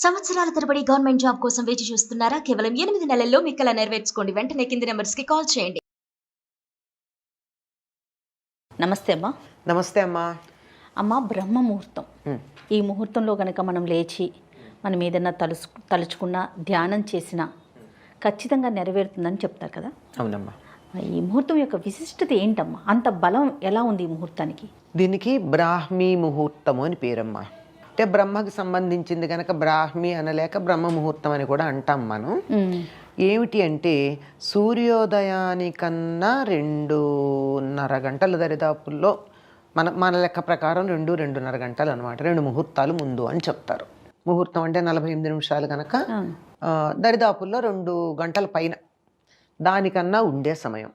సంవత్సరాల తరబడి government job కోసం వేచి చూస్తున్నారా? కేవలం 8 నెలల్లో మీ కల నెరవేర్చుకోండి. వెంటనే కింది నంబర్స్‌కి కాల్ చేయండి. నమస్తే అమ్మా. నమస్తే అమ్మా. అమ్మ, బ్రహ్మ ముహూర్తం. ఈ ముహూర్తంలో కనుక మనం లేచి మనం ఏదైనా తలుచుకున్నా ధ్యానం చేసినా ఖచ్చితంగా నెరవేరుతుందని చెప్తారు కదా. అవునమ్మా. ఈ ముహూర్తం యొక్క విశిష్టత ఏంటమ్మా? అంత బలం ఎలా ఉంది ఈ ముహూర్తానికి? దీనికి బ్రాహ్మీ ముహూర్తము అని పేరమ్మా. అంటే బ్రహ్మకి సంబంధించింది కనుక బ్రాహ్మీ అనలేక బ్రహ్మ ముహూర్తం అని కూడా అంటాం మనం. ఏమిటి అంటే సూర్యోదయానికన్నా 2.5 గంటల దరిదాపుల్లో మన లెక్క ప్రకారం 2.5 గంటలు అనమాట. 2 ముహూర్తాలు ముందు అని చెప్తారు. ముహూర్తం అంటే 48 నిమిషాలు కనుక దరిదాపుల్లో 2 గంటల పైన దానికన్నా ఉండే సమయం.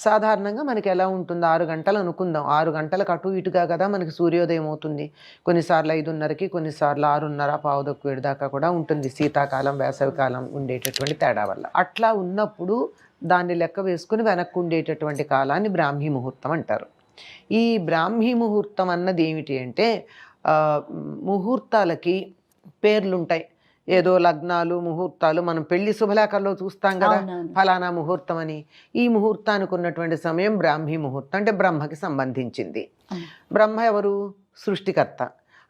సాధారణంగా మనకి ఎలా ఉంటుంది, 6 గంటలు అనుకుందాం. 6 గంటలకు అటు ఇటుగా కదా మనకి సూర్యోదయం అవుతుంది. కొన్నిసార్లు 5:30కి, కొన్నిసార్లు 6:30 పావుదొక్కు దాకా కూడా ఉంటుంది. శీతాకాలం వేసవికాలం ఉండేటటువంటి తేడా వల్ల. అట్లా ఉన్నప్పుడు దాన్ని లెక్క వేసుకుని వెనక్కు ఉండేటటువంటి కాలాన్ని బ్రాహ్మీ ముహూర్తం అంటారు. ఈ బ్రాహ్మీ ముహూర్తం అన్నది ఏమిటి అంటే ముహూర్తాలకి పేర్లుంటాయి. ఏదో లగ్నాలు, ముహూర్తాలు మనం పెళ్లి శుభలేఖల్లో చూస్తాం కదా, ఫలానా ముహూర్తం అని. ఈ ముహూర్తానికి ఉన్నటువంటి సమయం బ్రాహ్మీ ముహూర్తం, అంటే బ్రహ్మకి సంబంధించింది. బ్రహ్మ ఎవరు? సృష్టికర్త.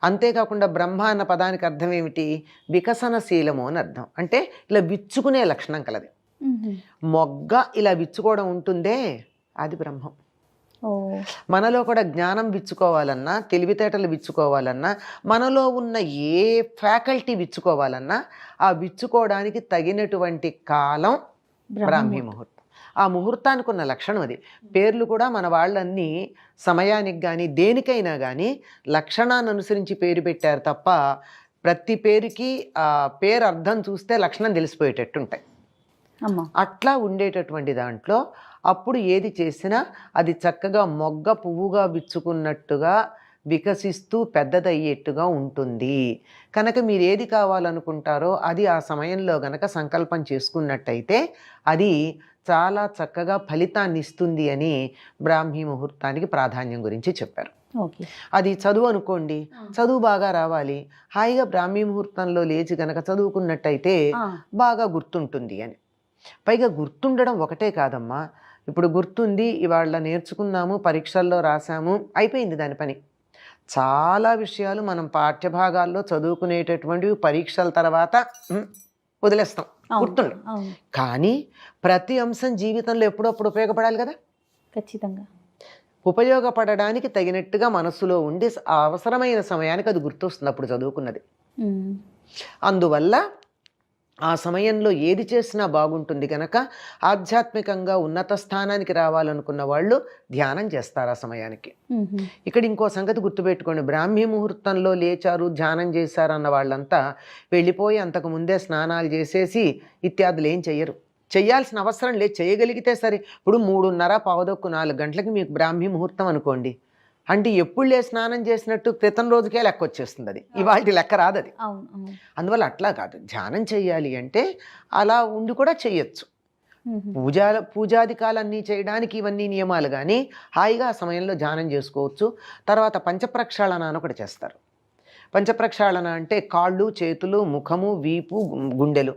అంతేకాకుండా బ్రహ్మ అన్న పదానికి అర్థం ఏమిటి? వికసనశీలము అని అర్థం. అంటే ఇలా విచ్చుకునే లక్షణం కలది. మొగ్గ ఇలా విచ్చుకోవడం ఉంటుందే, అది బ్రహ్మం. మనలో కూడా జ్ఞానం విచ్చుకోవాలన్నా, తెలివితేటలు విచ్చుకోవాలన్నా, మనలో ఉన్న ఏ ఫ్యాకల్టీ విచ్చుకోవాలన్నా ఆ విచ్చుకోవడానికి తగినటువంటి కాలం బ్రాహ్మీ ముహూర్తం. ఆ ముహూర్తానికి ఉన్న లక్షణం అది. పేర్లు కూడా మన వాళ్ళన్నీ సమయానికి కానీ దేనికైనా కానీ లక్షణాన్ని అనుసరించి పేరు పెట్టారు తప్ప ప్రతి పేరుకి ఆ పేరు అర్థం చూస్తే లక్షణం తెలిసిపోయేటట్టు ఉంటాయి. అట్లా ఉండేటటువంటి దాంట్లో అప్పుడు ఏది చేసినా అది చక్కగా మొగ్గ పువ్వుగా విచ్చుకున్నట్టుగా వికసిస్తూ పెద్దదయ్యేట్టుగా ఉంటుంది. కనుక మీరు ఏది కావాలనుకుంటారో అది ఆ సమయంలో గనక సంకల్పం చేసుకున్నట్టయితే అది చాలా చక్కగా ఫలితాన్ని ఇస్తుంది అని బ్రాహ్మీ ముహూర్తానికి ప్రాధాన్యం గురించి చెప్పారు. అది చదువు అనుకోండి, చదువు బాగా రావాలి, హాయిగా బ్రాహ్మీ ముహూర్తంలో లేచి గనక చదువుకున్నట్టయితే బాగా గుర్తుంటుంది అని. పైగా గుర్తుండడం ఒకటే కాదమ్మా, ఇప్పుడు గుర్తుంది, ఇవాళ నేర్చుకున్నాము, పరీక్షల్లో రాసాము, అయిపోయింది దాని పని. చాలా విషయాలు మనం పాఠ్యభాగాల్లో చదువుకునేటటువంటివి పరీక్షల తర్వాత వదిలేస్తాం, గుర్తుండవు. కానీ ప్రతి అంశం జీవితంలో ఎప్పుడప్పుడు ఉపయోగపడాలి కదా. ఖచ్చితంగా ఉపయోగపడడానికి తగినట్టుగా మనస్సులో ఉండి అవసరమైన సమయానికి అది గుర్తొస్తుంది అప్పుడు చదువుకున్నది. అందువల్ల ఆ సమయంలో ఏది చేసినా బాగుంటుంది కనుక ఆధ్యాత్మికంగా ఉన్నత స్థానానికి రావాలనుకున్న వాళ్ళు ధ్యానం చేస్తారు ఆ సమయానికి. ఇక్కడ ఇంకో సంగతి గుర్తుపెట్టుకోండి, బ్రాహ్మీ ముహూర్తంలో లేచారు, ధ్యానం చేశారు అన్న వాళ్ళంతా వెళ్ళిపోయి అంతకు ముందే స్నానాలు చేసేసి ఇత్యాదులు ఏం చెయ్యరు. చెయ్యాల్సిన అవసరం లేదు, చేయగలిగితే సరే. ఇప్పుడు 3:30 పావుదొక్కు 4 గంటలకి మీకు బ్రాహ్మీ ముహూర్తం అనుకోండి, అంటే ఎప్పుడు స్నానం చేసినట్టు క్రితం రోజుకే లెక్క వచ్చేస్తుంది. అది ఇవాళ లెక్క రాదు అది. అందువల్ల అట్లా కాదు, ధ్యానం చెయ్యాలి అంటే అలా ఉండి కూడా చెయ్యొచ్చు. పూజాదికాలన్నీ చేయడానికి ఇవన్నీ నియమాలు, కానీ హాయిగా ఆ సమయంలో ధ్యానం చేసుకోవచ్చు. తర్వాత పంచప్రక్షాళన అని ఒకటి చేస్తారు. పంచప్రక్షాళన అంటే కాళ్ళు, చేతులు, ముఖము, వీపు, గుండెలు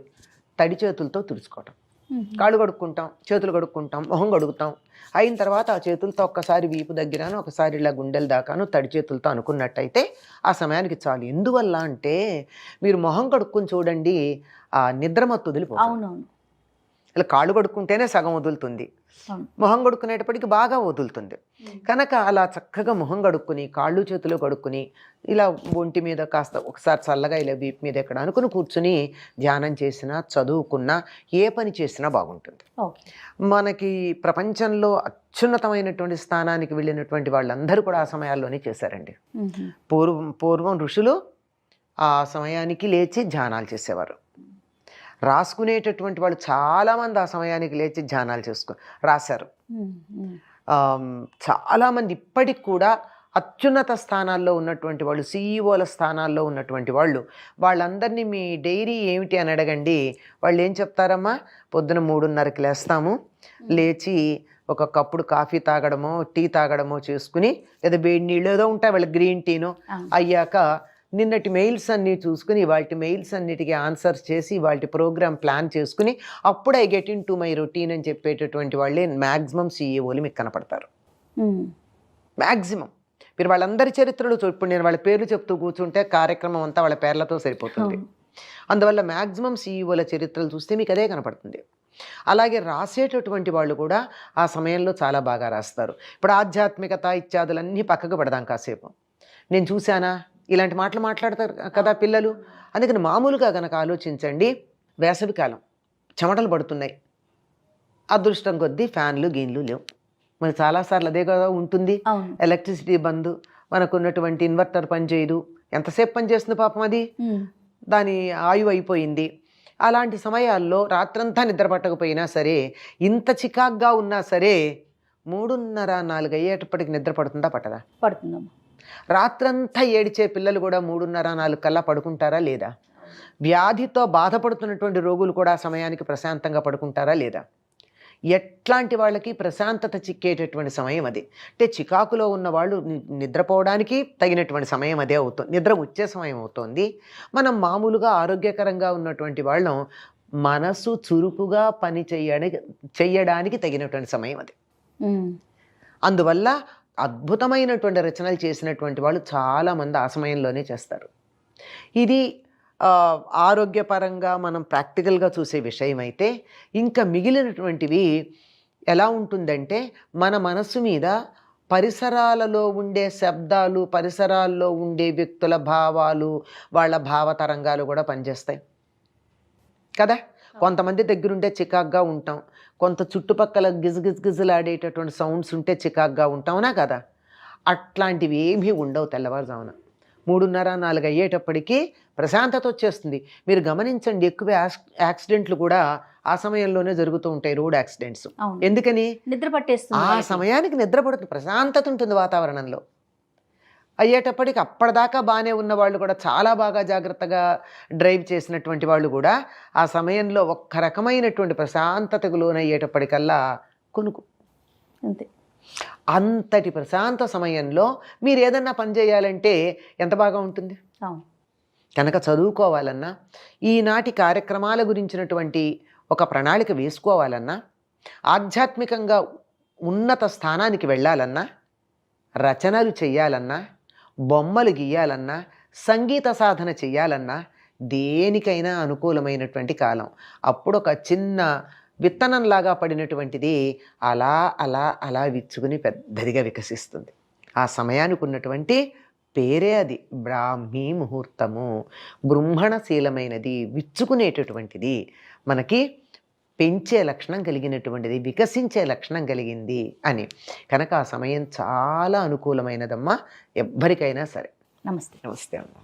తడి చేతులతో తుడుచుకోవటం. కాళ్ళు కడుక్కుంటాం, చేతులు కడుక్కుంటాం, మొహం కడుగుతాం. అయిన తర్వాత ఆ చేతులతో ఒక్కసారి వీపు దగ్గరను, ఒకసారి ఇలా గుండెల దాకాను తడి చేతులతో అనుకున్నట్టయితే ఆ సమయానికి చాలు. ఎందువల్ల అంటే మీరు మొహం కడుక్కుని చూడండి, ఆ నిద్రమత్తు వదిలిపోతుంది. ఇలా కాళ్ళు కడుక్కుంటేనే సగం వదులుతుంది, మొహం కడుక్కునేటప్పటికి బాగా వదులుతుంది. కనుక అలా చక్కగా మొహం కడుక్కుని కాళ్ళు చేతులు కడుక్కుని ఇలా ఒంటి మీద కాస్త ఒకసారి చల్లగా ఇలా వీపు మీద ఎక్కడ అనుకుని కూర్చుని ధ్యానం చేసినా, చదువుకున్నా, ఏ పని చేసినా బాగుంటుంది. మనకి ప్రపంచంలో అత్యున్నతమైనటువంటి స్థానానికి వెళ్ళినటువంటి వాళ్ళందరూ కూడా ఆ సమయాల్లోనే చేశారండి. పూర్వం ఋషులు ఆ సమయానికి లేచి ధ్యానాలు చేసేవారు. రాసుకునేటటువంటి వాళ్ళు చాలామంది ఆ సమయానికి లేచి ధ్యానాలు రాశారు. చాలామంది ఇప్పటికి కూడా అత్యున్నత స్థానాల్లో ఉన్నటువంటి వాళ్ళు, సీఈఓల స్థానాల్లో ఉన్నటువంటి వాళ్ళు, వాళ్ళందరినీ మీ డైరీ ఏమిటి అని అడగండి, వాళ్ళు ఏం చెప్తారమ్మా? పొద్దున 3:30కి లేస్తాము, లేచి ఒక కప్పుడు కాఫీ తాగడమో టీ తాగడమో చేసుకుని, లేదా వేడి నీళ్ళు ఏదో ఉంటాయి వాళ్ళ, గ్రీన్ టీనో, అయ్యాక నిన్నటి మెయిల్స్ అన్నీ చూసుకుని వాటి మెయిల్స్ అన్నిటికీ ఆన్సర్స్ చేసి వాటి ప్రోగ్రామ్ ప్లాన్ చేసుకుని అప్పుడు I get in to my routine అని చెప్పేటటువంటి వాళ్ళే మ్యాక్సిమం సీఈఓలు మీకు కనపడతారు. మ్యాక్సిమం మీరు వాళ్ళందరి చరిత్రలు ఇప్పుడు నేను వాళ్ళ పేర్లు చెప్తూ కూర్చుంటే కార్యక్రమం అంతా వాళ్ళ పేర్లతో సరిపోతుంది. అందువల్ల మ్యాక్సిమం సీఈఓల చరిత్రలు చూస్తే మీకు అదే కనపడుతుంది. అలాగే రాసేటటువంటి వాళ్ళు కూడా ఆ సమయంలో చాలా బాగా రాస్తారు. ఇప్పుడు ఆధ్యాత్మికత ఇత్యాదులన్నీ పక్కకు పెడదాం కాసేపు. నేను చూశానా ఇలాంటి మాటలు మాట్లాడతారు కదా పిల్లలు. అందుకని మామూలుగా కనుక ఆలోచించండి, వేసవికాలం చెమటలు పడుతున్నాయి, అదృష్టం కొద్దీ ఫ్యాన్లు గీన్లు లేవు. మరి చాలాసార్లు అదే కదా ఉంటుంది. ఎలక్ట్రిసిటీ బంద్, మనకున్నటువంటి ఇన్వర్టర్ పనిచేయదు. ఎంతసేపు పనిచేస్తుంది పాపం, అది దాని ఆయువు అయిపోయింది. అలాంటి సమయాల్లో రాత్రంతా నిద్ర పట్టకపోయినా సరే, ఇంత చికాగ్గా ఉన్నా సరే 3:30-4 అయ్యేటప్పటికి నిద్ర పడుతుందా పట్టదా? పడుతుందమ్మా. రాత్రంతా ఏడిచే పిల్లలు కూడా 3:30-4 కల్లా పడుకుంటారా లేదా? వ్యాధితో బాధపడుతున్నటువంటి రోగులు కూడా సమయానికి ప్రశాంతంగా పడుకుంటారా లేదా? ఎట్లాంటి వాళ్ళకి ప్రశాంతత చిక్కేటటువంటి సమయం అది. అంటే చికాకులో ఉన్న వాళ్ళు నిద్రపోవడానికి తగినటువంటి సమయం అదే అవుతుంది, నిద్ర వచ్చే సమయం అవుతుంది. మనం మామూలుగా ఆరోగ్యకరంగా ఉన్నటువంటి వాళ్ళం మనసు చురుకుగా పని చెయ్యడానికి తగినటువంటి సమయం అది. అందువల్ల అద్భుతమైనటువంటి రచనలు చేసినటువంటి వాళ్ళు చాలామంది ఆ సమయంలోనే చేస్తారు. ఇది ఆరోగ్యపరంగా మనం ప్రాక్టికల్గా చూసే విషయం అయితే, ఇంకా మిగిలినటువంటివి ఎలా ఉంటుందంటే, మన మనస్సు మీద పరిసరాలలో ఉండే శబ్దాలు, పరిసరాల్లో ఉండే వ్యక్తుల భావాలు, వాళ్ళ భావతరంగాలు కూడా పనిచేస్తాయి కదా. కొంతమంది దగ్గరుంటే చికాగ్గా ఉంటాం, కొంత చుట్టుపక్కల గిజగిజలాడేటటువంటి సౌండ్స్ ఉంటే చికాగ్గా ఉంటావునా కదా. అట్లాంటివి ఏమీ ఉండవు తెల్లవారుజామున 3:30-4 అయ్యేటప్పటికీ ప్రశాంతత వచ్చేస్తుంది. మీరు గమనించండి, ఎక్కువ యాక్సిడెంట్లు కూడా ఆ సమయంలోనే జరుగుతూ ఉంటాయి, రోడ్ యాక్సిడెంట్స్. ఎందుకని? నిద్ర పట్టేస్తుంది. ఆ సమయానికి నిద్ర పడుతుంది, ప్రశాంతత ఉంటుంది వాతావరణంలో. అయ్యేటప్పటికి అప్పటిదాకా బాగానే ఉన్న వాళ్ళు కూడా, చాలా బాగా జాగ్రత్తగా డ్రైవ్ చేసినటువంటి వాళ్ళు కూడా ఆ సమయంలో ఒక్క రకమైనటువంటి ప్రశాంతతకు లోనయ్యేటప్పటికల్లా కొనుక్కు. అంతే. అంతటి ప్రశాంత సమయంలో మీరు ఏదన్నా పని చేయాలంటే ఎంత బాగా ఉంటుంది. కనుక చదువుకోవాలన్నా, ఈనాటి కార్యక్రమాల గురించినటువంటి ఒక ప్రణాళిక వేసుకోవాలన్నా, ఆధ్యాత్మికంగా ఉన్నత స్థానానికి వెళ్ళాలన్నా, రచనలు చెయ్యాలన్నా, బొమ్మలు గీయాలన్నా, సంగీత సాధన చెయ్యాలన్నా, దేనికైనా అనుకూలమైనటువంటి కాలం. అప్పుడు ఒక చిన్న విత్తనంలాగా పడినటువంటిది అలా అలా అలా విచ్చుకుని పెద్దదిగా వికసిస్తుంది. ఆ సమయానికి ఉన్నటువంటి పేరే అది, బ్రాహ్మీ ముహూర్తము. బృంహణశీలమైనది, విచ్చుకునేటటువంటిది, మనకి పెంచే లక్షణం కలిగినటువంటిది, వికసించే లక్షణం కలిగింది అని. కనుక ఆ సమయం చాలా అనుకూలమైనదమ్మా ఎవ్వరికైనా సరే. నమస్తే. నమస్తే అమ్మా.